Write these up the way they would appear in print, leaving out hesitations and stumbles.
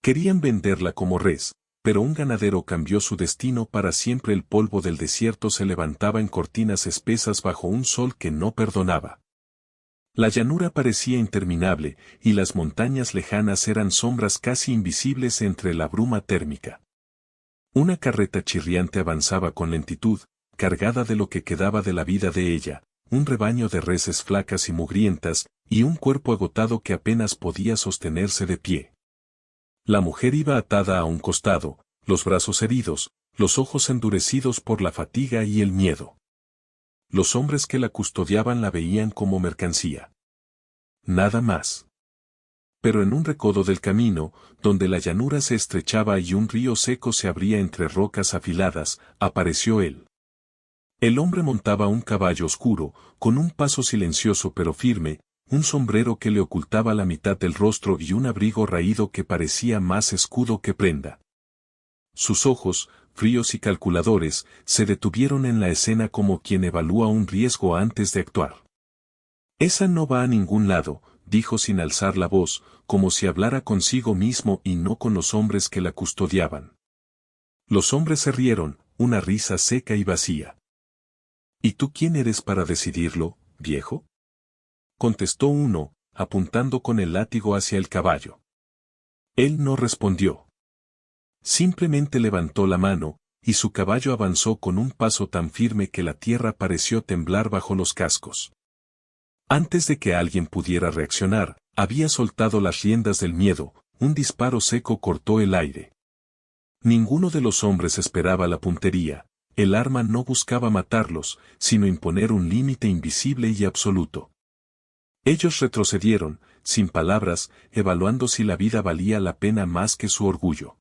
Querían venderla como res, pero un ganadero cambió su destino para siempre. El polvo del desierto se levantaba en cortinas espesas bajo un sol que no perdonaba. La llanura parecía interminable, y las montañas lejanas eran sombras casi invisibles entre la bruma térmica. Una carreta chirriante avanzaba con lentitud, cargada de lo que quedaba de la vida de ella, un rebaño de reses flacas y mugrientas, y un cuerpo agotado que apenas podía sostenerse de pie. La mujer iba atada a un costado, los brazos heridos, los ojos endurecidos por la fatiga y el miedo. Los hombres que la custodiaban la veían como mercancía. Nada más. Pero en un recodo del camino, donde la llanura se estrechaba y un río seco se abría entre rocas afiladas, apareció él. El hombre montaba un caballo oscuro, con un paso silencioso pero firme, un sombrero que le ocultaba la mitad del rostro y un abrigo raído que parecía más escudo que prenda. Sus ojos, fríos y calculadores, se detuvieron en la escena como quien evalúa un riesgo antes de actuar. «Esa no va a ningún lado», dijo sin alzar la voz, como si hablara consigo mismo y no con los hombres que la custodiaban. Los hombres se rieron, una risa seca y vacía. «¿Y tú quién eres para decidirlo, viejo?», contestó uno, apuntando con el látigo hacia el caballo. Él no respondió. Simplemente levantó la mano, y su caballo avanzó con un paso tan firme que la tierra pareció temblar bajo los cascos. Antes de que alguien pudiera reaccionar, había soltado las riendas del miedo, un disparo seco cortó el aire. Ninguno de los hombres esperaba la puntería, el arma no buscaba matarlos, sino imponer un límite invisible y absoluto. Ellos retrocedieron, sin palabras, evaluando si la vida valía la pena más que su orgullo.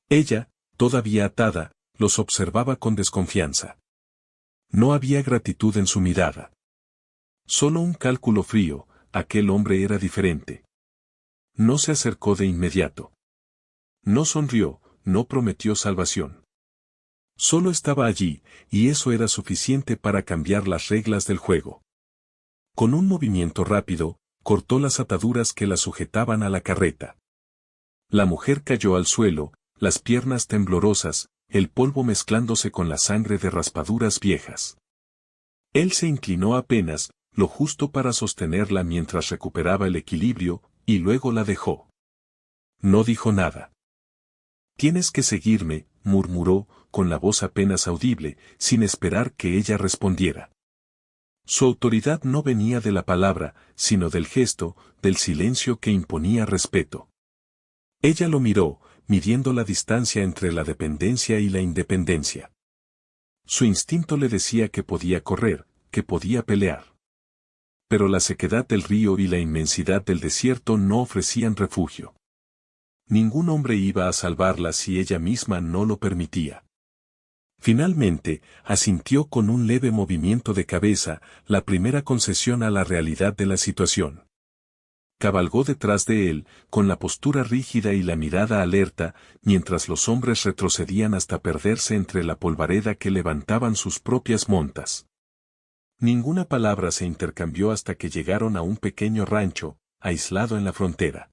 Ella, todavía atada, los observaba con desconfianza. No había gratitud en su mirada. Solo un cálculo frío, aquel hombre era diferente. No se acercó de inmediato. No sonrió, no prometió salvación. Solo estaba allí, y eso era suficiente para cambiar las reglas del juego. Con un movimiento rápido, cortó las ataduras que la sujetaban a la carreta. La mujer cayó al suelo, las piernas temblorosas, el polvo mezclándose con la sangre de raspaduras viejas. Él se inclinó apenas, lo justo para sostenerla mientras recuperaba el equilibrio, y luego la dejó. No dijo nada. «Tienes que seguirme», murmuró, con la voz apenas audible, sin esperar que ella respondiera. Su autoridad no venía de la palabra, sino del gesto, del silencio que imponía respeto. Ella lo miró, midiendo la distancia entre la dependencia y la independencia. Su instinto le decía que podía correr, que podía pelear. Pero la sequedad del río y la inmensidad del desierto no ofrecían refugio. Ningún hombre iba a salvarla si ella misma no lo permitía. Finalmente, asintió con un leve movimiento de cabeza, la primera concesión a la realidad de la situación. Cabalgó detrás de él, con la postura rígida y la mirada alerta, mientras los hombres retrocedían hasta perderse entre la polvareda que levantaban sus propias montas. Ninguna palabra se intercambió hasta que llegaron a un pequeño rancho, aislado en la frontera.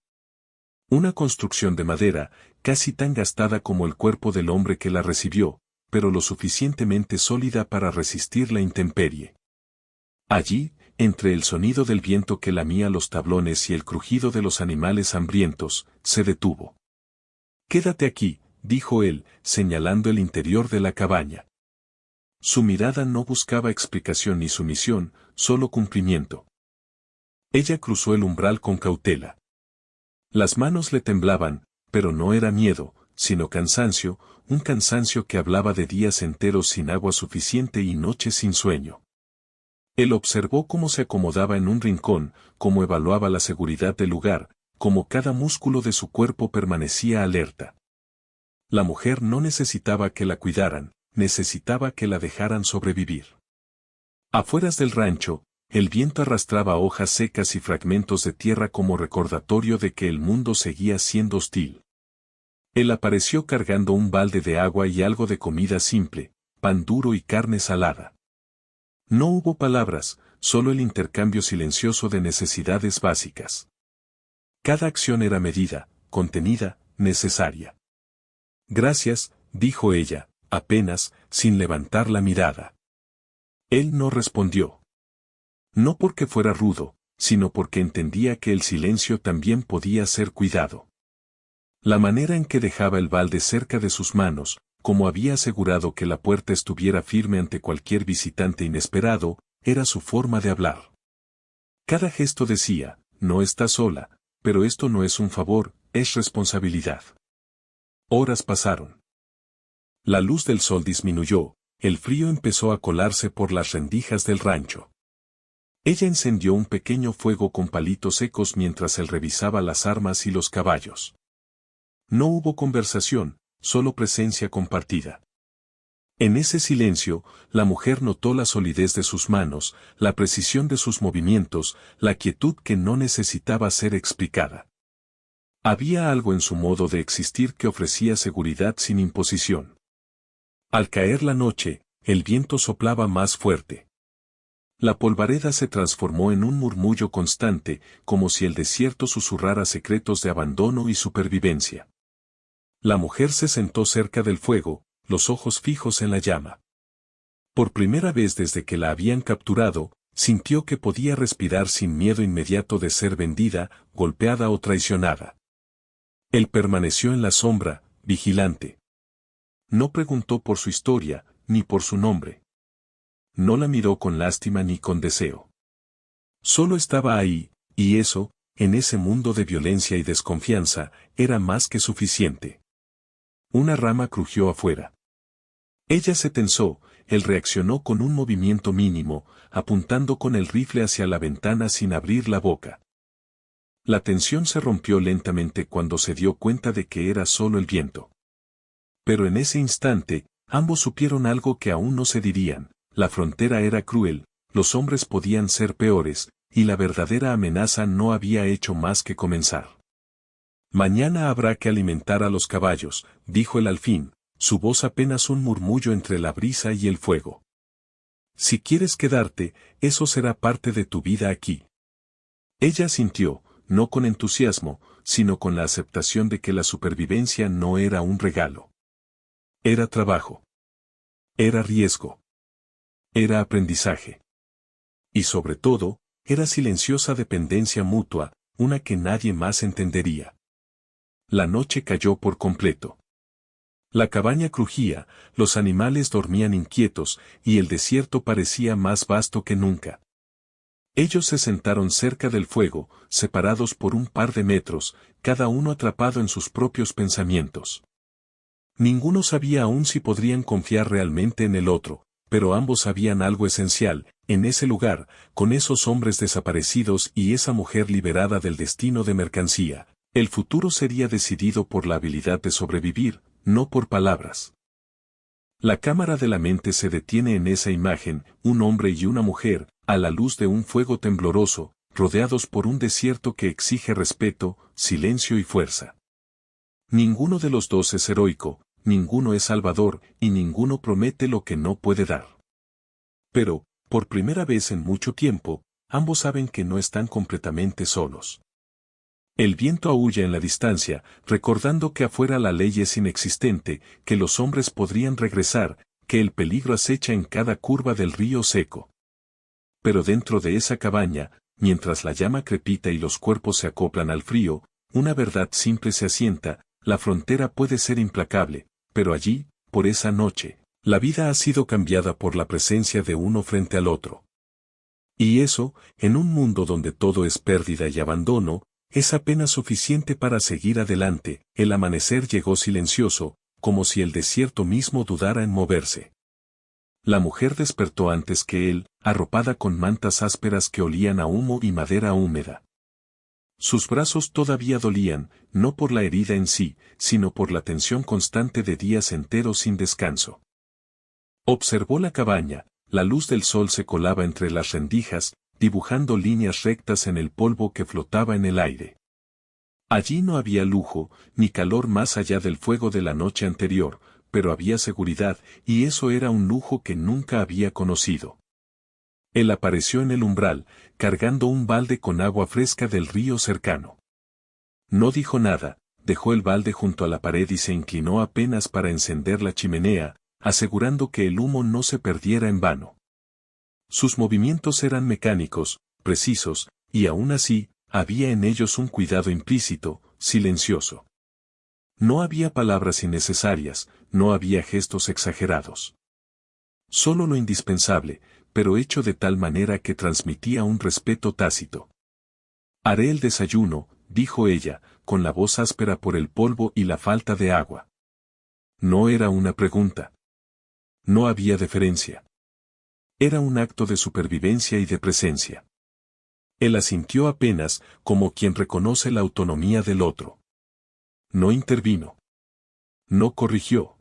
Una construcción de madera, casi tan gastada como el cuerpo del hombre que la recibió, pero lo suficientemente sólida para resistir la intemperie. Allí, entre el sonido del viento que lamía los tablones y el crujido de los animales hambrientos, se detuvo. «Quédate aquí», dijo él, señalando el interior de la cabaña. Su mirada no buscaba explicación ni sumisión, solo cumplimiento. Ella cruzó el umbral con cautela. Las manos le temblaban, pero no era miedo, sino cansancio, un cansancio que hablaba de días enteros sin agua suficiente y noches sin sueño. Él observó cómo se acomodaba en un rincón, cómo evaluaba la seguridad del lugar, cómo cada músculo de su cuerpo permanecía alerta. La mujer no necesitaba que la cuidaran, necesitaba que la dejaran sobrevivir. Afueras del rancho, el viento arrastraba hojas secas y fragmentos de tierra como recordatorio de que el mundo seguía siendo hostil. Él apareció cargando un balde de agua y algo de comida simple, pan duro y carne salada. No hubo palabras, solo el intercambio silencioso de necesidades básicas. Cada acción era medida, contenida, necesaria. Gracias, dijo ella, apenas, sin levantar la mirada. Él no respondió. No porque fuera rudo, sino porque entendía que el silencio también podía ser cuidado. La manera en que dejaba el balde cerca de sus manos, como había asegurado que la puerta estuviera firme ante cualquier visitante inesperado, era su forma de hablar. Cada gesto decía, no está sola, pero esto no es un favor, es responsabilidad. Horas pasaron. La luz del sol disminuyó, el frío empezó a colarse por las rendijas del rancho. Ella encendió un pequeño fuego con palitos secos mientras él revisaba las armas y los caballos. No hubo conversación, solo presencia compartida. En ese silencio, la mujer notó la solidez de sus manos, la precisión de sus movimientos, la quietud que no necesitaba ser explicada. Había algo en su modo de existir que ofrecía seguridad sin imposición. Al caer la noche, el viento soplaba más fuerte. La polvareda se transformó en un murmullo constante, como si el desierto susurrara secretos de abandono y supervivencia. La mujer se sentó cerca del fuego, los ojos fijos en la llama. Por primera vez desde que la habían capturado, sintió que podía respirar sin miedo inmediato de ser vendida, golpeada o traicionada. Él permaneció en la sombra, vigilante. No preguntó por su historia, ni por su nombre. No la miró con lástima ni con deseo. Solo estaba ahí, y eso, en ese mundo de violencia y desconfianza, era más que suficiente. Una rama crujió afuera. Ella se tensó, él reaccionó con un movimiento mínimo, apuntando con el rifle hacia la ventana sin abrir la boca. La tensión se rompió lentamente cuando se dio cuenta de que era solo el viento. Pero en ese instante, ambos supieron algo que aún no se dirían, la frontera era cruel, los hombres podían ser peores, y la verdadera amenaza no había hecho más que comenzar. Mañana habrá que alimentar a los caballos, dijo él al fin, su voz apenas un murmullo entre la brisa y el fuego. Si quieres quedarte, eso será parte de tu vida aquí. Ella sintió, no con entusiasmo, sino con la aceptación de que la supervivencia no era un regalo. Era trabajo. Era riesgo. Era aprendizaje. Y sobre todo, era silenciosa dependencia mutua, una que nadie más entendería. La noche cayó por completo. La cabaña crujía, los animales dormían inquietos, y el desierto parecía más vasto que nunca. Ellos se sentaron cerca del fuego, separados por un par de metros, cada uno atrapado en sus propios pensamientos. Ninguno sabía aún si podrían confiar realmente en el otro, pero ambos sabían algo esencial, en ese lugar, con esos hombres desaparecidos y esa mujer liberada del destino de mercancía, el futuro sería decidido por la habilidad de sobrevivir, no por palabras. La cámara de la mente se detiene en esa imagen, un hombre y una mujer, a la luz de un fuego tembloroso, rodeados por un desierto que exige respeto, silencio y fuerza. Ninguno de los dos es heroico, ninguno es salvador, y ninguno promete lo que no puede dar. Pero, por primera vez en mucho tiempo, ambos saben que no están completamente solos. El viento aúlla en la distancia, recordando que afuera la ley es inexistente, que los hombres podrían regresar, que el peligro acecha en cada curva del río seco. Pero dentro de esa cabaña, mientras la llama crepita y los cuerpos se acoplan al frío, una verdad simple se asienta, la frontera puede ser implacable, pero allí, por esa noche, la vida ha sido cambiada por la presencia de uno frente al otro. Y eso, en un mundo donde todo es pérdida y abandono, es apenas suficiente para seguir adelante. El amanecer llegó silencioso, como si el desierto mismo dudara en moverse. La mujer despertó antes que él, arropada con mantas ásperas que olían a humo y madera húmeda. Sus brazos todavía dolían, no por la herida en sí, sino por la tensión constante de días enteros sin descanso. Observó la cabaña, la luz del sol se colaba entre las rendijas, dibujando líneas rectas en el polvo que flotaba en el aire. Allí no había lujo, ni calor más allá del fuego de la noche anterior, pero había seguridad, y eso era un lujo que nunca había conocido. Él apareció en el umbral, cargando un balde con agua fresca del río cercano. No dijo nada, dejó el balde junto a la pared y se inclinó apenas para encender la chimenea, asegurando que el humo no se perdiera en vano. Sus movimientos eran mecánicos, precisos, y aún así, había en ellos un cuidado implícito, silencioso. No había palabras innecesarias, no había gestos exagerados. Solo lo indispensable, pero hecho de tal manera que transmitía un respeto tácito. «Haré el desayuno», dijo ella, con la voz áspera por el polvo y la falta de agua. No era una pregunta. No había deferencia. Era un acto de supervivencia y de presencia. Él asintió apenas, como quien reconoce la autonomía del otro. No intervino. No corrigió.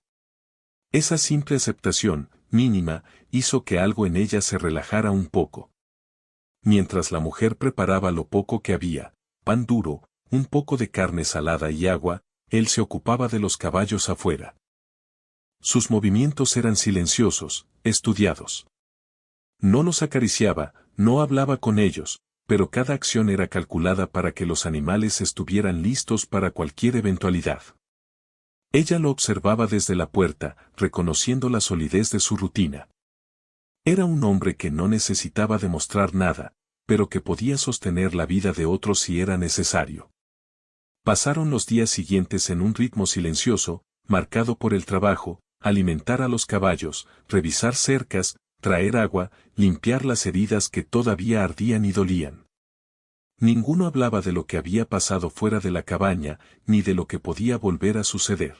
Esa simple aceptación, mínima, hizo que algo en ella se relajara un poco. Mientras la mujer preparaba lo poco que había, pan duro, un poco de carne salada y agua, él se ocupaba de los caballos afuera. Sus movimientos eran silenciosos, estudiados. No los acariciaba, no hablaba con ellos, pero cada acción era calculada para que los animales estuvieran listos para cualquier eventualidad. Ella lo observaba desde la puerta, reconociendo la solidez de su rutina. Era un hombre que no necesitaba demostrar nada, pero que podía sostener la vida de otros si era necesario. Pasaron los días siguientes en un ritmo silencioso, marcado por el trabajo, alimentar a los caballos, revisar cercas, traer agua, limpiar las heridas que todavía ardían y dolían. Ninguno hablaba de lo que había pasado fuera de la cabaña, ni de lo que podía volver a suceder.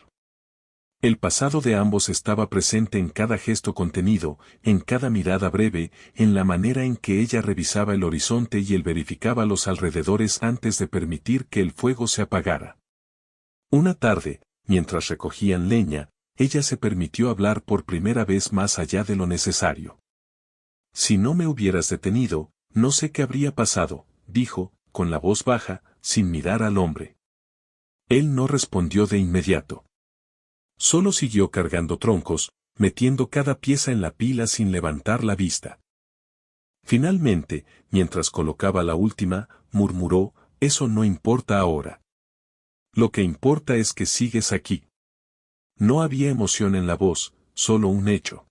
El pasado de ambos estaba presente en cada gesto contenido, en cada mirada breve, en la manera en que ella revisaba el horizonte y él verificaba los alrededores antes de permitir que el fuego se apagara. Una tarde, mientras recogían leña, ella se permitió hablar por primera vez más allá de lo necesario. «Si no me hubieras detenido, no sé qué habría pasado», dijo, con la voz baja, sin mirar al hombre. Él no respondió de inmediato. Solo siguió cargando troncos, metiendo cada pieza en la pila sin levantar la vista. Finalmente, mientras colocaba la última, murmuró: «Eso no importa ahora. Lo que importa es que sigues aquí». No había emoción en la voz, solo un hecho.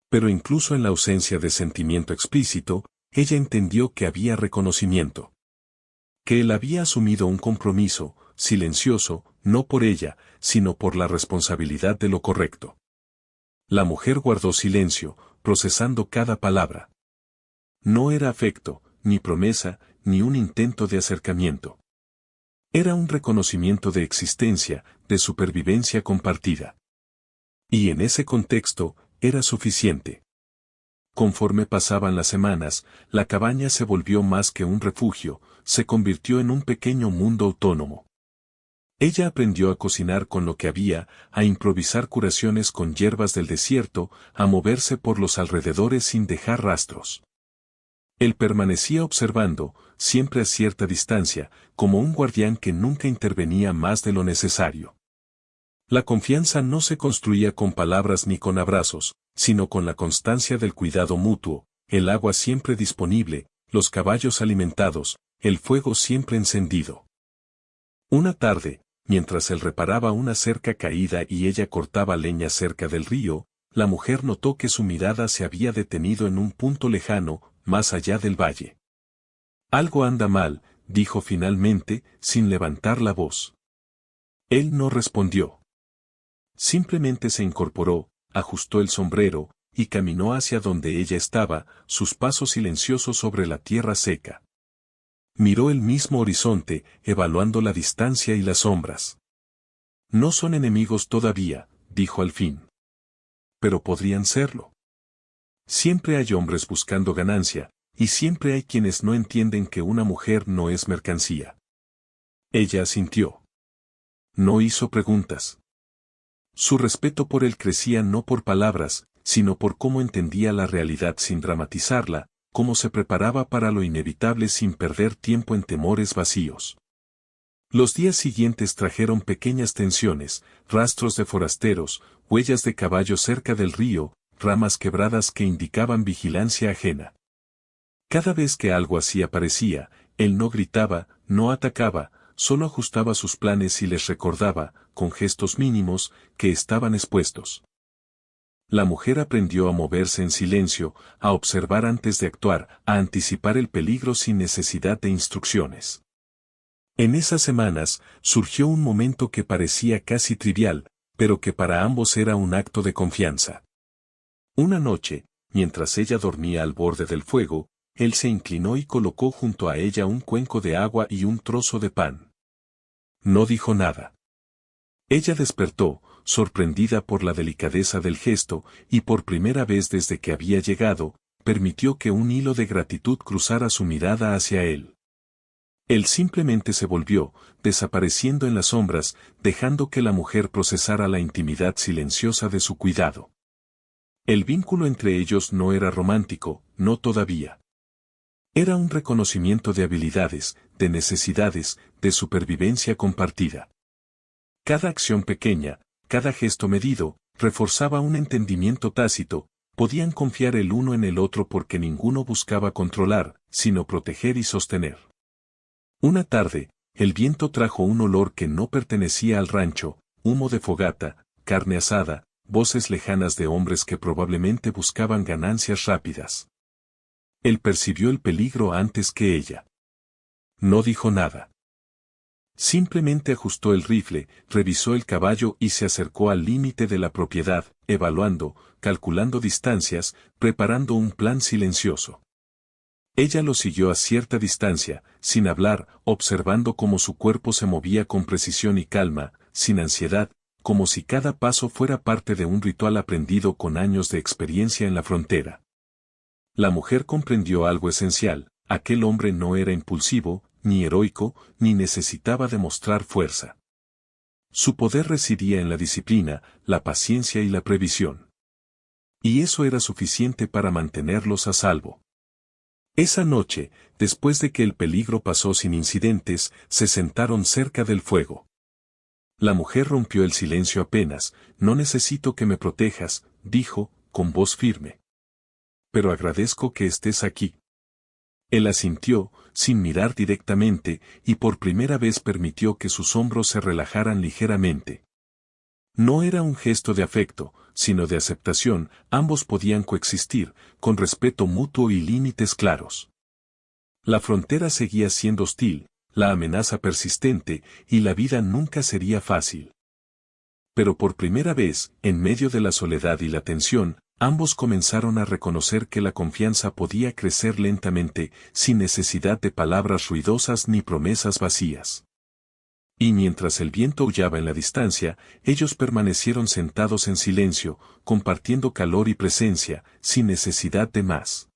Pero incluso en la ausencia de sentimiento explícito, ella entendió que había reconocimiento. Que él había asumido un compromiso, silencioso, no por ella, sino por la responsabilidad de lo correcto. La mujer guardó silencio, procesando cada palabra. No era afecto, ni promesa, ni un intento de acercamiento. Era un reconocimiento de existencia, de supervivencia compartida. Y en ese contexto, era suficiente. Conforme pasaban las semanas, la cabaña se volvió más que un refugio, se convirtió en un pequeño mundo autónomo. Ella aprendió a cocinar con lo que había, a improvisar curaciones con hierbas del desierto, a moverse por los alrededores sin dejar rastros. Él permanecía observando, siempre a cierta distancia, como un guardián que nunca intervenía más de lo necesario. La confianza no se construía con palabras ni con abrazos, sino con la constancia del cuidado mutuo, el agua siempre disponible, los caballos alimentados, el fuego siempre encendido. Una tarde, mientras él reparaba una cerca caída y ella cortaba leña cerca del río, la mujer notó que su mirada se había detenido en un punto lejano, más allá del valle. «Algo anda mal», dijo finalmente, sin levantar la voz. Él no respondió. Simplemente se incorporó, ajustó el sombrero, y caminó hacia donde ella estaba, sus pasos silenciosos sobre la tierra seca. Miró el mismo horizonte, evaluando la distancia y las sombras. «No son enemigos todavía», dijo al fin. «Pero podrían serlo. Siempre hay hombres buscando ganancia, y siempre hay quienes no entienden que una mujer no es mercancía». Ella asintió. No hizo preguntas. Su respeto por él crecía no por palabras, sino por cómo entendía la realidad sin dramatizarla, cómo se preparaba para lo inevitable sin perder tiempo en temores vacíos. Los días siguientes trajeron pequeñas tensiones, rastros de forasteros, huellas de caballos cerca del río, ramas quebradas que indicaban vigilancia ajena. Cada vez que algo así aparecía, él no gritaba, no atacaba, solo ajustaba sus planes y les recordaba, con gestos mínimos, que estaban expuestos. La mujer aprendió a moverse en silencio, a observar antes de actuar, a anticipar el peligro sin necesidad de instrucciones. En esas semanas, surgió un momento que parecía casi trivial, pero que para ambos era un acto de confianza. Una noche, mientras ella dormía al borde del fuego, él se inclinó y colocó junto a ella un cuenco de agua y un trozo de pan. No dijo nada. Ella despertó, sorprendida por la delicadeza del gesto, y por primera vez desde que había llegado, permitió que un hilo de gratitud cruzara su mirada hacia él. Él simplemente se volvió, desapareciendo en las sombras, dejando que la mujer procesara la intimidad silenciosa de su cuidado. El vínculo entre ellos no era romántico, no todavía. Era un reconocimiento de habilidades, de necesidades, de supervivencia compartida. Cada acción pequeña, cada gesto medido, reforzaba un entendimiento tácito, podían confiar el uno en el otro porque ninguno buscaba controlar, sino proteger y sostener. Una tarde, el viento trajo un olor que no pertenecía al rancho, humo de fogata, carne asada, voces lejanas de hombres que probablemente buscaban ganancias rápidas. Él percibió el peligro antes que ella. No dijo nada. Simplemente ajustó el rifle, revisó el caballo y se acercó al límite de la propiedad, evaluando, calculando distancias, preparando un plan silencioso. Ella lo siguió a cierta distancia, sin hablar, observando cómo su cuerpo se movía con precisión y calma, sin ansiedad, como si cada paso fuera parte de un ritual aprendido con años de experiencia en la frontera. La mujer comprendió algo esencial: aquel hombre no era impulsivo, ni heroico, ni necesitaba demostrar fuerza. Su poder residía en la disciplina, la paciencia y la previsión. Y eso era suficiente para mantenerlos a salvo. Esa noche, después de que el peligro pasó sin incidentes, se sentaron cerca del fuego. La mujer rompió el silencio apenas. «No necesito que me protejas», dijo, con voz firme. «Pero agradezco que estés aquí». Él asintió, sin mirar directamente, y por primera vez permitió que sus hombros se relajaran ligeramente. No era un gesto de afecto, sino de aceptación. Ambos podían coexistir, con respeto mutuo y límites claros. La frontera seguía siendo hostil, la amenaza persistente, y la vida nunca sería fácil. Pero por primera vez, en medio de la soledad y la tensión, ambos comenzaron a reconocer que la confianza podía crecer lentamente, sin necesidad de palabras ruidosas ni promesas vacías. Y mientras el viento aullaba en la distancia, ellos permanecieron sentados en silencio, compartiendo calor y presencia, sin necesidad de más.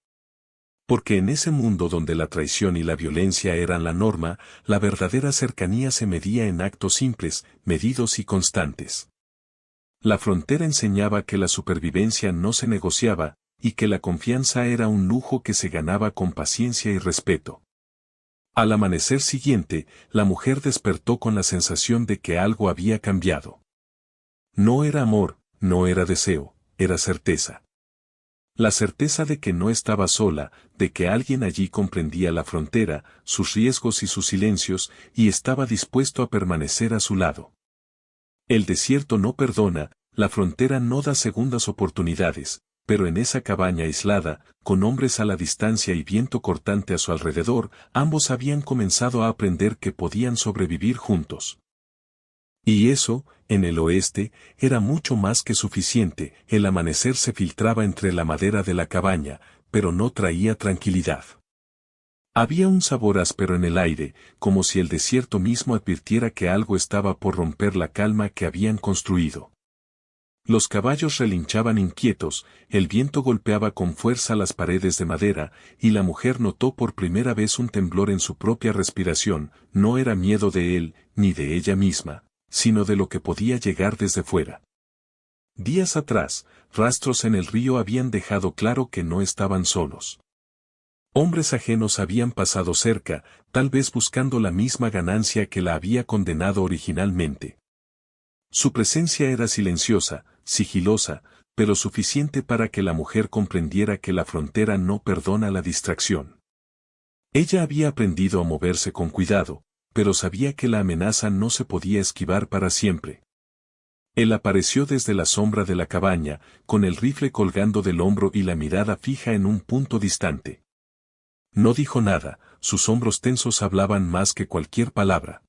Porque en ese mundo donde la traición y la violencia eran la norma, la verdadera cercanía se medía en actos simples, medidos y constantes. La frontera enseñaba que la supervivencia no se negociaba, y que la confianza era un lujo que se ganaba con paciencia y respeto. Al amanecer siguiente, la mujer despertó con la sensación de que algo había cambiado. No era amor, no era deseo, era certeza. La certeza de que no estaba sola, de que alguien allí comprendía la frontera, sus riesgos y sus silencios, y estaba dispuesto a permanecer a su lado. El desierto no perdona, la frontera no da segundas oportunidades, pero en esa cabaña aislada, con hombres a la distancia y viento cortante a su alrededor, ambos habían comenzado a aprender que podían sobrevivir juntos. Y eso, en el oeste, era mucho más que suficiente. El amanecer se filtraba entre la madera de la cabaña, pero no traía tranquilidad. Había un sabor áspero en el aire, como si el desierto mismo advirtiera que algo estaba por romper la calma que habían construido. Los caballos relinchaban inquietos, el viento golpeaba con fuerza las paredes de madera, y la mujer notó por primera vez un temblor en su propia respiración. No era miedo de él, ni de ella misma, sino de lo que podía llegar desde fuera. Días atrás, rastros en el río habían dejado claro que no estaban solos. Hombres ajenos habían pasado cerca, tal vez buscando la misma ganancia que la había condenado originalmente. Su presencia era silenciosa, sigilosa, pero suficiente para que la mujer comprendiera que la frontera no perdona la distracción. Ella había aprendido a moverse con cuidado, pero sabía que la amenaza no se podía esquivar para siempre. Él apareció desde la sombra de la cabaña, con el rifle colgando del hombro y la mirada fija en un punto distante. No dijo nada, sus hombros tensos hablaban más que cualquier palabra.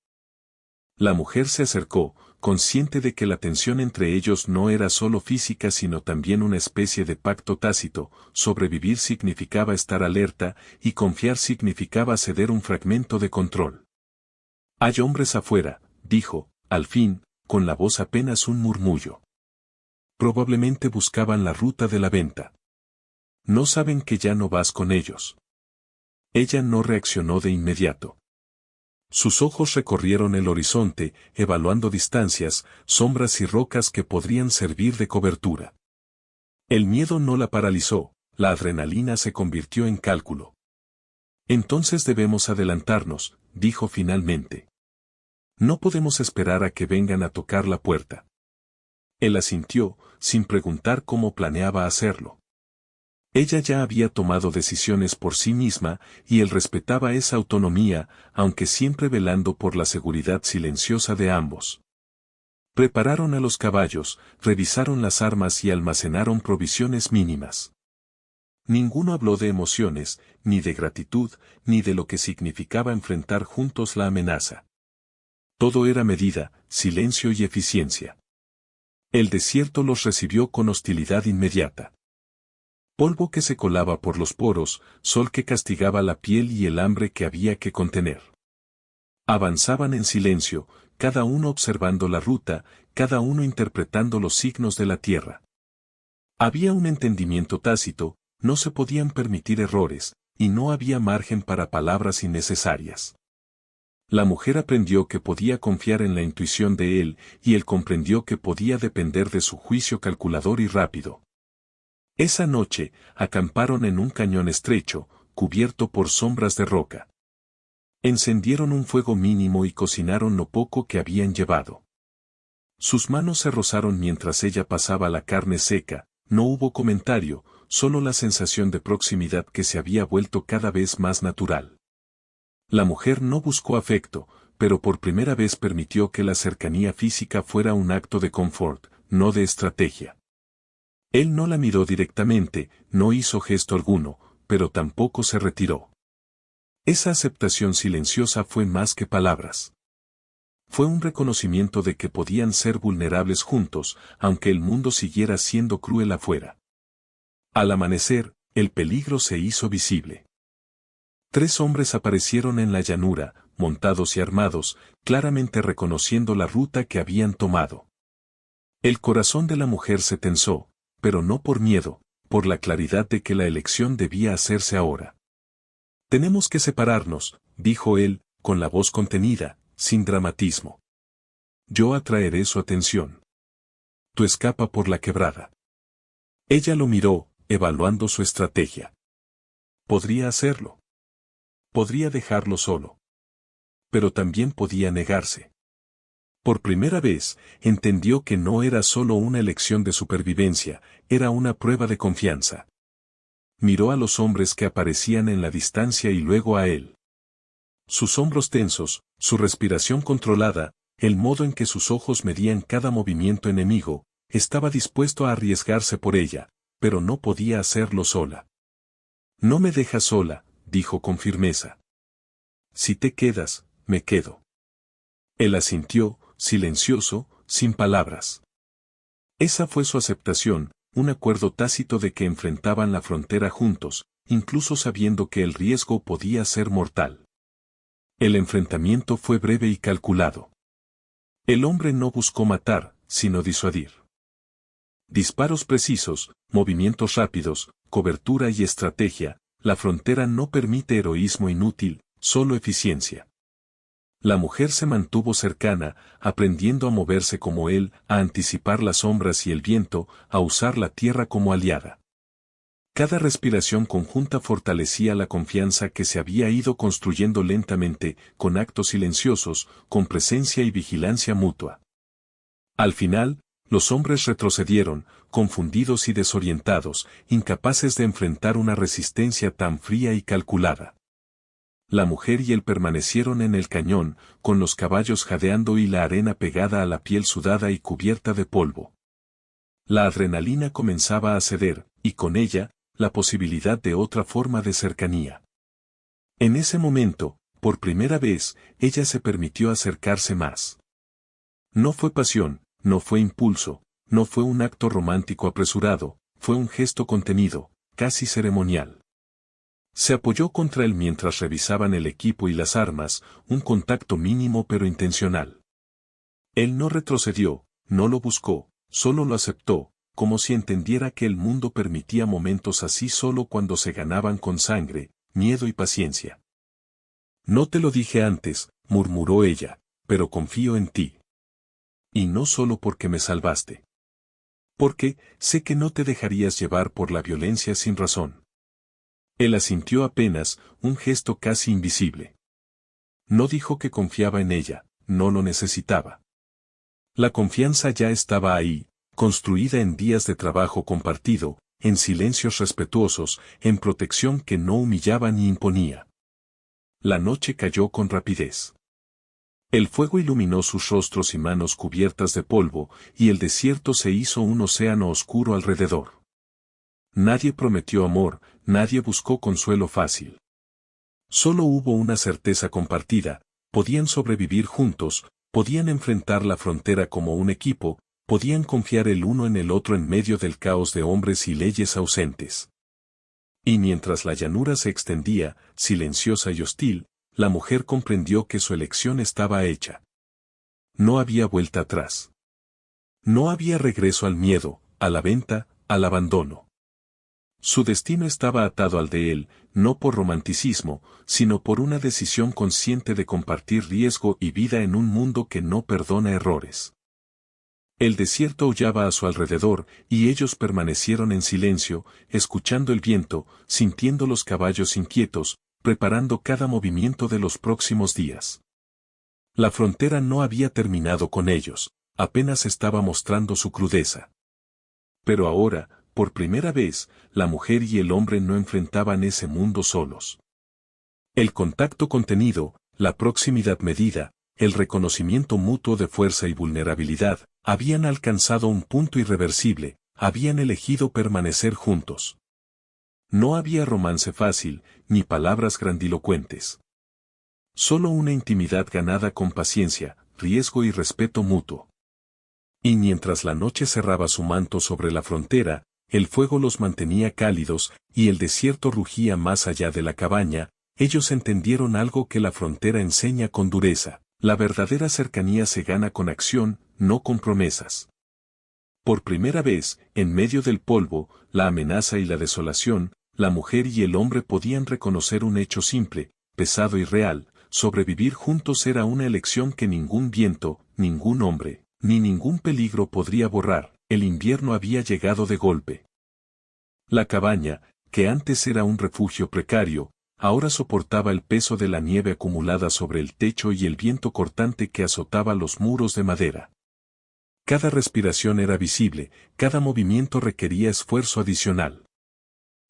La mujer se acercó, consciente de que la tensión entre ellos no era solo física sino también una especie de pacto tácito. Sobrevivir significaba estar alerta, y confiar significaba ceder un fragmento de control. «Hay hombres afuera», dijo, al fin, con la voz apenas un murmullo. «Probablemente buscaban la ruta de la venta. ¿No saben que ya no vas con ellos?» Ella no reaccionó de inmediato. Sus ojos recorrieron el horizonte, evaluando distancias, sombras y rocas que podrían servir de cobertura. El miedo no la paralizó, la adrenalina se convirtió en cálculo. «Entonces debemos adelantarnos», dijo finalmente. «No podemos esperar a que vengan a tocar la puerta». Él asintió, sin preguntar cómo planeaba hacerlo. Ella ya había tomado decisiones por sí misma, y él respetaba esa autonomía, aunque siempre velando por la seguridad silenciosa de ambos. Prepararon a los caballos, revisaron las armas y almacenaron provisiones mínimas. Ninguno habló de emociones, ni de gratitud, ni de lo que significaba enfrentar juntos la amenaza. Todo era medida, silencio y eficiencia. El desierto los recibió con hostilidad inmediata. Polvo que se colaba por los poros, sol que castigaba la piel y el hambre que había que contener. Avanzaban en silencio, cada uno observando la ruta, cada uno interpretando los signos de la tierra. Había un entendimiento tácito, no se podían permitir errores, y no había margen para palabras innecesarias. La mujer aprendió que podía confiar en la intuición de él, y él comprendió que podía depender de su juicio calculador y rápido. Esa noche, acamparon en un cañón estrecho, cubierto por sombras de roca. Encendieron un fuego mínimo y cocinaron lo poco que habían llevado. Sus manos se rozaron mientras ella pasaba la carne seca, no hubo comentario, solo la sensación de proximidad que se había vuelto cada vez más natural. La mujer no buscó afecto, pero por primera vez permitió que la cercanía física fuera un acto de confort, no de estrategia. Él no la miró directamente, no hizo gesto alguno, pero tampoco se retiró. Esa aceptación silenciosa fue más que palabras. Fue un reconocimiento de que podían ser vulnerables juntos, aunque el mundo siguiera siendo cruel afuera. Al amanecer, el peligro se hizo visible. 3 hombres aparecieron en la llanura, montados y armados, claramente reconociendo la ruta que habían tomado. El corazón de la mujer se tensó, pero no por miedo, por la claridad de que la elección debía hacerse ahora. «Tenemos que separarnos», dijo él, con la voz contenida, sin dramatismo. «Yo atraeré su atención. Tú escapa por la quebrada». Ella lo miró, evaluando su estrategia. Podría hacerlo. Podría dejarlo solo. Pero también podía negarse. Por primera vez, entendió que no era solo una elección de supervivencia, era una prueba de confianza. Miró a los hombres que aparecían en la distancia y luego a él. Sus hombros tensos, su respiración controlada, el modo en que sus ojos medían cada movimiento enemigo, estaba dispuesto a arriesgarse por ella, pero no podía hacerlo sola. «No me dejas sola», dijo con firmeza. «Si te quedas, me quedo». Él asintió, silencioso, sin palabras. Esa fue su aceptación, un acuerdo tácito de que enfrentaban la frontera juntos, incluso sabiendo que el riesgo podía ser mortal. El enfrentamiento fue breve y calculado. El hombre no buscó matar, sino disuadir. Disparos precisos, movimientos rápidos, cobertura y estrategia, la frontera no permite heroísmo inútil, solo eficiencia. La mujer se mantuvo cercana, aprendiendo a moverse como él, a anticipar las sombras y el viento, a usar la tierra como aliada. Cada respiración conjunta fortalecía la confianza que se había ido construyendo lentamente, con actos silenciosos, con presencia y vigilancia mutua. Al final, los hombres retrocedieron, confundidos y desorientados, incapaces de enfrentar una resistencia tan fría y calculada. La mujer y él permanecieron en el cañón, con los caballos jadeando y la arena pegada a la piel sudada y cubierta de polvo. La adrenalina comenzaba a ceder, y con ella, la posibilidad de otra forma de cercanía. En ese momento, por primera vez, ella se permitió acercarse más. No fue pasión, no fue impulso, no fue un acto romántico apresurado, fue un gesto contenido, casi ceremonial. Se apoyó contra él mientras revisaban el equipo y las armas, un contacto mínimo pero intencional. Él no retrocedió, no lo buscó, solo lo aceptó, como si entendiera que el mundo permitía momentos así solo cuando se ganaban con sangre, miedo y paciencia. No te lo dije antes, murmuró ella, pero confío en ti. Y no solo porque me salvaste. Porque, sé que no te dejarías llevar por la violencia sin razón. Él asintió apenas, un gesto casi invisible. No dijo que confiaba en ella, no lo necesitaba. La confianza ya estaba ahí, construida en días de trabajo compartido, en silencios respetuosos, en protección que no humillaba ni imponía. La noche cayó con rapidez. El fuego iluminó sus rostros y manos cubiertas de polvo, y el desierto se hizo un océano oscuro alrededor. Nadie prometió amor, nadie buscó consuelo fácil. Solo hubo una certeza compartida: podían sobrevivir juntos, podían enfrentar la frontera como un equipo, podían confiar el uno en el otro en medio del caos de hombres y leyes ausentes. Y mientras la llanura se extendía, silenciosa y hostil, la mujer comprendió que su elección estaba hecha. No había vuelta atrás. No había regreso al miedo, a la venta, al abandono. Su destino estaba atado al de él, no por romanticismo, sino por una decisión consciente de compartir riesgo y vida en un mundo que no perdona errores. El desierto aullaba a su alrededor, y ellos permanecieron en silencio, escuchando el viento, sintiendo los caballos inquietos, preparando cada movimiento de los próximos días. La frontera no había terminado con ellos, apenas estaba mostrando su crudeza. Pero ahora, por primera vez, la mujer y el hombre no enfrentaban ese mundo solos. El contacto contenido, la proximidad medida, el reconocimiento mutuo de fuerza y vulnerabilidad, habían alcanzado un punto irreversible, habían elegido permanecer juntos. No había romance fácil, ni palabras grandilocuentes. Solo una intimidad ganada con paciencia, riesgo y respeto mutuo. Y mientras la noche cerraba su manto sobre la frontera, el fuego los mantenía cálidos, y el desierto rugía más allá de la cabaña, ellos entendieron algo que la frontera enseña con dureza: la verdadera cercanía se gana con acción, no con promesas. Por primera vez, en medio del polvo, la amenaza y la desolación, la mujer y el hombre podían reconocer un hecho simple, pesado y real: sobrevivir juntos era una elección que ningún viento, ningún hombre, ni ningún peligro podría borrar. El invierno había llegado de golpe. La cabaña, que antes era un refugio precario, ahora soportaba el peso de la nieve acumulada sobre el techo y el viento cortante que azotaba los muros de madera. Cada respiración era visible, cada movimiento requería esfuerzo adicional.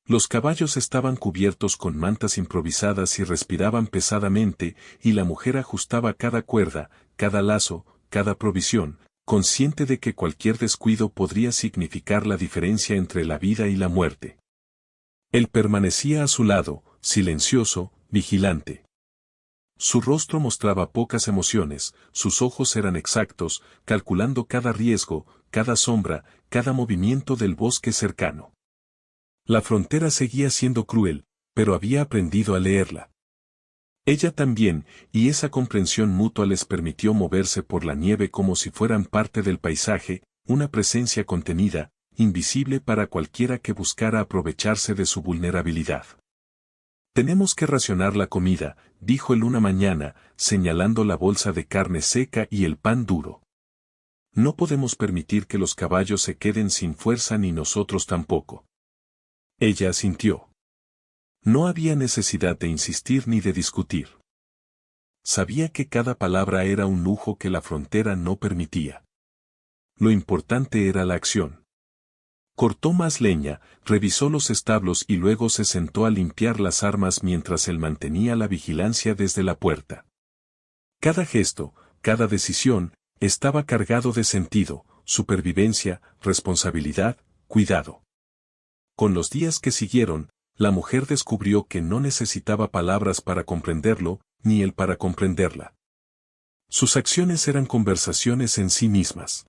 Los caballos estaban cubiertos con mantas improvisadas y respiraban pesadamente, y la mujer ajustaba cada cuerda, cada lazo, cada provisión, consciente de que cualquier descuido podría significar la diferencia entre la vida y la muerte. Él permanecía a su lado, silencioso, vigilante. Su rostro mostraba pocas emociones, sus ojos eran exactos, calculando cada riesgo, cada sombra, cada movimiento del bosque cercano. La frontera seguía siendo cruel, pero había aprendido a leerla. Ella también, y esa comprensión mutua les permitió moverse por la nieve como si fueran parte del paisaje, una presencia contenida, invisible para cualquiera que buscara aprovecharse de su vulnerabilidad. «Tenemos que racionar la comida», dijo él una mañana, señalando la bolsa de carne seca y el pan duro. «No podemos permitir que los caballos se queden sin fuerza ni nosotros tampoco». Ella asintió. No había necesidad de insistir ni de discutir. Sabía que cada palabra era un lujo que la frontera no permitía. Lo importante era la acción. Cortó más leña, revisó los establos y luego se sentó a limpiar las armas mientras él mantenía la vigilancia desde la puerta. Cada gesto, cada decisión, estaba cargado de sentido, supervivencia, responsabilidad, cuidado. Con los días que siguieron, la mujer descubrió que no necesitaba palabras para comprenderlo, ni él para comprenderla. Sus acciones eran conversaciones en sí mismas.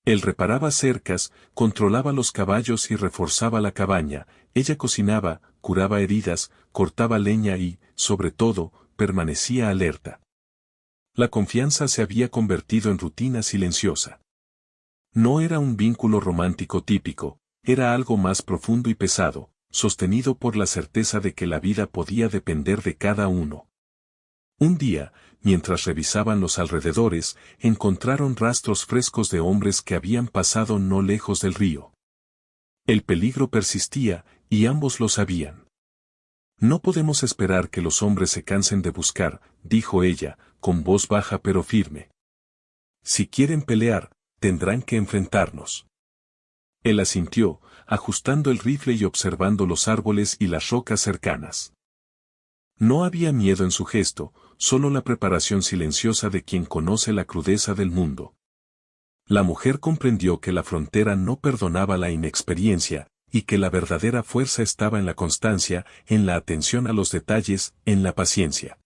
Él reparaba cercas, controlaba los caballos y reforzaba la cabaña, ella cocinaba, curaba heridas, cortaba leña y, sobre todo, permanecía alerta. La confianza se había convertido en rutina silenciosa. No era un vínculo romántico típico, era algo más profundo y pesado, sostenido por la certeza de que la vida podía depender de cada uno. Un día, mientras revisaban los alrededores, encontraron rastros frescos de hombres que habían pasado no lejos del río. El peligro persistía, y ambos lo sabían. No podemos esperar que los hombres se cansen de buscar, dijo ella, con voz baja pero firme. Si quieren pelear, tendrán que enfrentarnos. Él asintió, ajustando el rifle y observando los árboles y las rocas cercanas. No había miedo en su gesto, solo la preparación silenciosa de quien conoce la crudeza del mundo. La mujer comprendió que la frontera no perdonaba la inexperiencia, y que la verdadera fuerza estaba en la constancia, en la atención a los detalles, en la paciencia.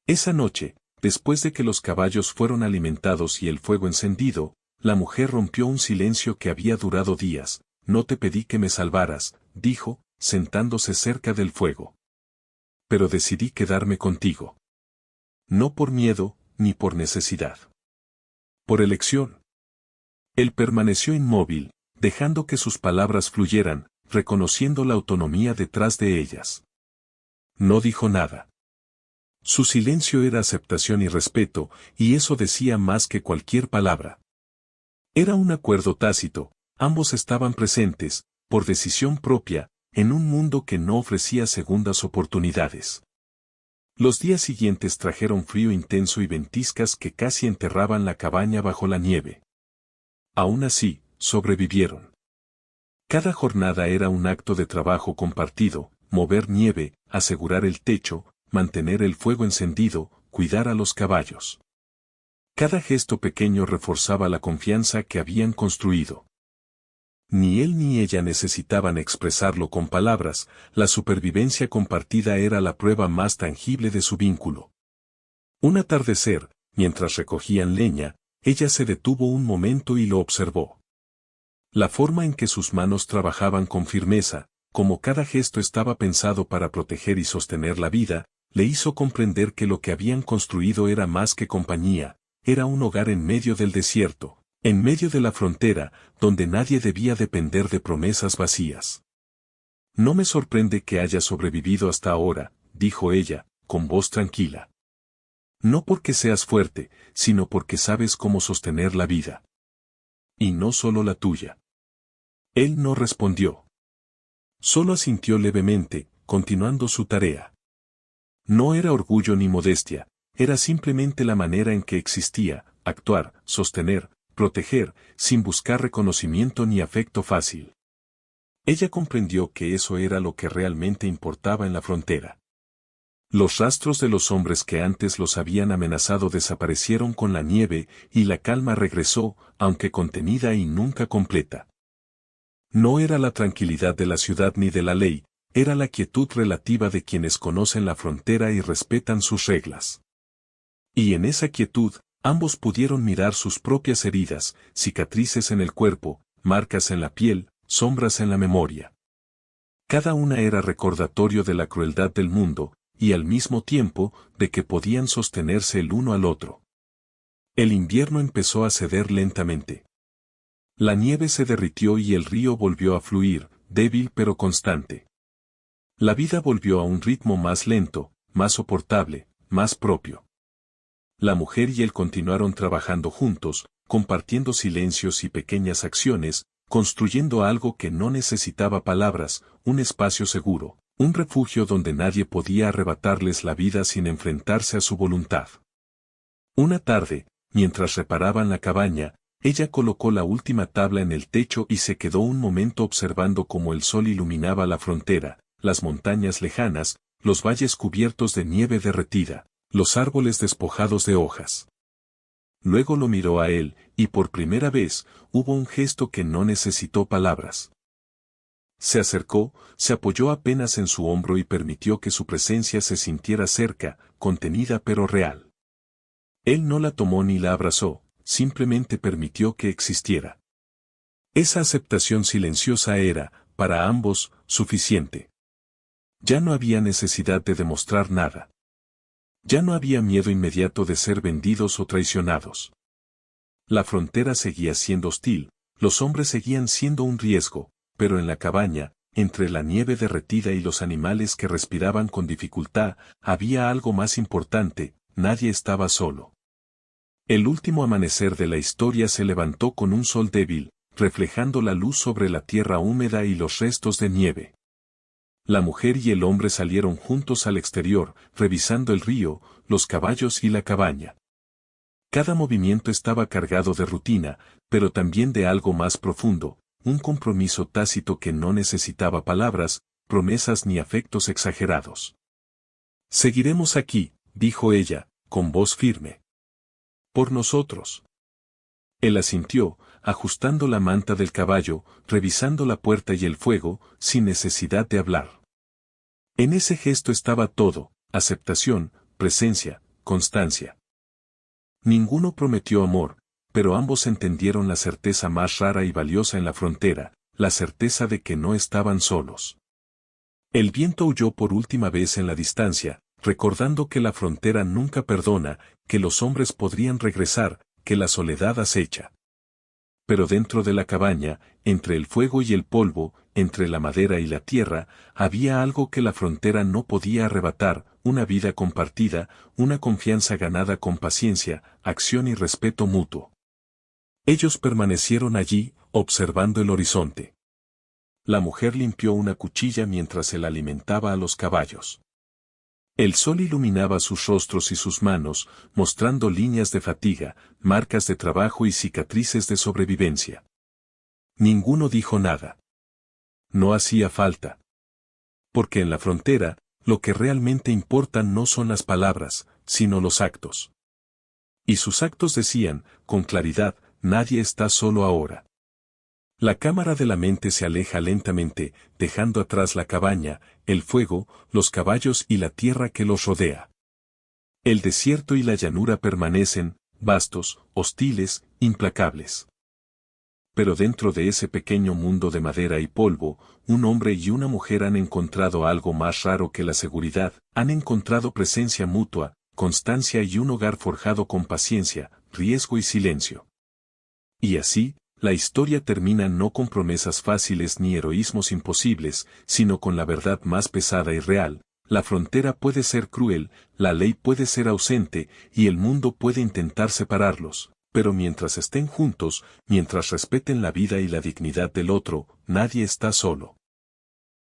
Esa noche, después de que los caballos fueron alimentados y el fuego encendido, la mujer rompió un silencio que había durado días. No te pedí que me salvaras, dijo, sentándose cerca del fuego. Pero decidí quedarme contigo. No por miedo, ni por necesidad. Por elección. Él permaneció inmóvil, dejando que sus palabras fluyeran, reconociendo la autonomía detrás de ellas. No dijo nada. Su silencio era aceptación y respeto, y eso decía más que cualquier palabra. Era un acuerdo tácito, ambos estaban presentes, por decisión propia, en un mundo que no ofrecía segundas oportunidades. Los días siguientes trajeron frío intenso y ventiscas que casi enterraban la cabaña bajo la nieve. Aún así, sobrevivieron. Cada jornada era un acto de trabajo compartido, mover nieve, asegurar el techo, mantener el fuego encendido, cuidar a los caballos. Cada gesto pequeño reforzaba la confianza que habían construido. Ni él ni ella necesitaban expresarlo con palabras, la supervivencia compartida era la prueba más tangible de su vínculo. Un atardecer, mientras recogían leña, ella se detuvo un momento y lo observó. La forma en que sus manos trabajaban con firmeza, como cada gesto estaba pensado para proteger y sostener la vida, le hizo comprender que lo que habían construido era más que compañía, era un hogar en medio del desierto. En medio de la frontera, donde nadie debía depender de promesas vacías. No me sorprende que haya sobrevivido hasta ahora, dijo ella, con voz tranquila. No porque seas fuerte, sino porque sabes cómo sostener la vida. Y no solo la tuya. Él no respondió. Solo asintió levemente, continuando su tarea. No era orgullo ni modestia, era simplemente la manera en que existía, actuar, sostener, proteger, sin buscar reconocimiento ni afecto fácil. Ella comprendió que eso era lo que realmente importaba en la frontera. Los rastros de los hombres que antes los habían amenazado desaparecieron con la nieve y la calma regresó, aunque contenida y nunca completa. No era la tranquilidad de la ciudad ni de la ley, era la quietud relativa de quienes conocen la frontera y respetan sus reglas. Y en esa quietud, ambos pudieron mirar sus propias heridas, cicatrices en el cuerpo, marcas en la piel, sombras en la memoria. Cada una era recordatorio de la crueldad del mundo, y al mismo tiempo, de que podían sostenerse el uno al otro. El invierno empezó a ceder lentamente. La nieve se derritió y el río volvió a fluir, débil pero constante. La vida volvió a un ritmo más lento, más soportable, más propio. La mujer y él continuaron trabajando juntos, compartiendo silencios y pequeñas acciones, construyendo algo que no necesitaba palabras, un espacio seguro, un refugio donde nadie podía arrebatarles la vida sin enfrentarse a su voluntad. Una tarde, mientras reparaban la cabaña, Ella colocó la última tabla en el techo y se quedó un momento observando cómo el sol iluminaba la frontera, las montañas lejanas, los valles cubiertos de nieve derretida, los árboles despojados de hojas. Luego lo miró a él, y por primera vez, hubo un gesto que no necesitó palabras. Se acercó, se apoyó apenas en su hombro y permitió que su presencia se sintiera cerca, contenida pero real. Él no la tomó ni la abrazó, simplemente permitió que existiera. Esa aceptación silenciosa era, para ambos, suficiente. Ya no había necesidad de demostrar nada. Ya no había miedo inmediato de ser vendidos o traicionados. La frontera seguía siendo hostil, los hombres seguían siendo un riesgo, pero en la cabaña, entre la nieve derretida y los animales que respiraban con dificultad, había algo más importante: nadie estaba solo. El último amanecer de la historia se levantó con un sol débil, reflejando la luz sobre la tierra húmeda y los restos de nieve. La mujer y el hombre salieron juntos al exterior, revisando el río, los caballos y la cabaña. Cada movimiento estaba cargado de rutina, pero también de algo más profundo, un compromiso tácito que no necesitaba palabras, promesas ni afectos exagerados. «Seguiremos aquí», dijo ella, con voz firme. «Por nosotros». Él asintió, ajustando la manta del caballo, revisando la puerta y el fuego, sin necesidad de hablar. En ese gesto estaba todo: aceptación, presencia, constancia. Ninguno prometió amor, pero ambos entendieron la certeza más rara y valiosa en la frontera, la certeza de que no estaban solos. El viento huyó por última vez en la distancia, recordando que la frontera nunca perdona, que los hombres podrían regresar, que la soledad acecha. Pero dentro de la cabaña, entre el fuego y el polvo, entre la madera y la tierra, había algo que la frontera no podía arrebatar: una vida compartida, una confianza ganada con paciencia, acción y respeto mutuo. Ellos permanecieron allí, observando el horizonte. La mujer limpió una cuchilla mientras él alimentaba a los caballos. El sol iluminaba sus rostros y sus manos, mostrando líneas de fatiga, marcas de trabajo y cicatrices de sobrevivencia. Ninguno dijo nada. No hacía falta. Porque en la frontera, lo que realmente importa no son las palabras, sino los actos. Y sus actos decían, con claridad: nadie está solo ahora. La cámara de la mente se aleja lentamente, dejando atrás la cabaña, el fuego, los caballos y la tierra que los rodea. El desierto y la llanura permanecen, vastos, hostiles, implacables. Pero dentro de ese pequeño mundo de madera y polvo, un hombre y una mujer han encontrado algo más raro que la seguridad: han encontrado presencia mutua, constancia y un hogar forjado con paciencia, riesgo y silencio. Y así, la historia termina no con promesas fáciles ni heroísmos imposibles, sino con la verdad más pesada y real: la frontera puede ser cruel, la ley puede ser ausente, y el mundo puede intentar separarlos, pero mientras estén juntos, mientras respeten la vida y la dignidad del otro, nadie está solo.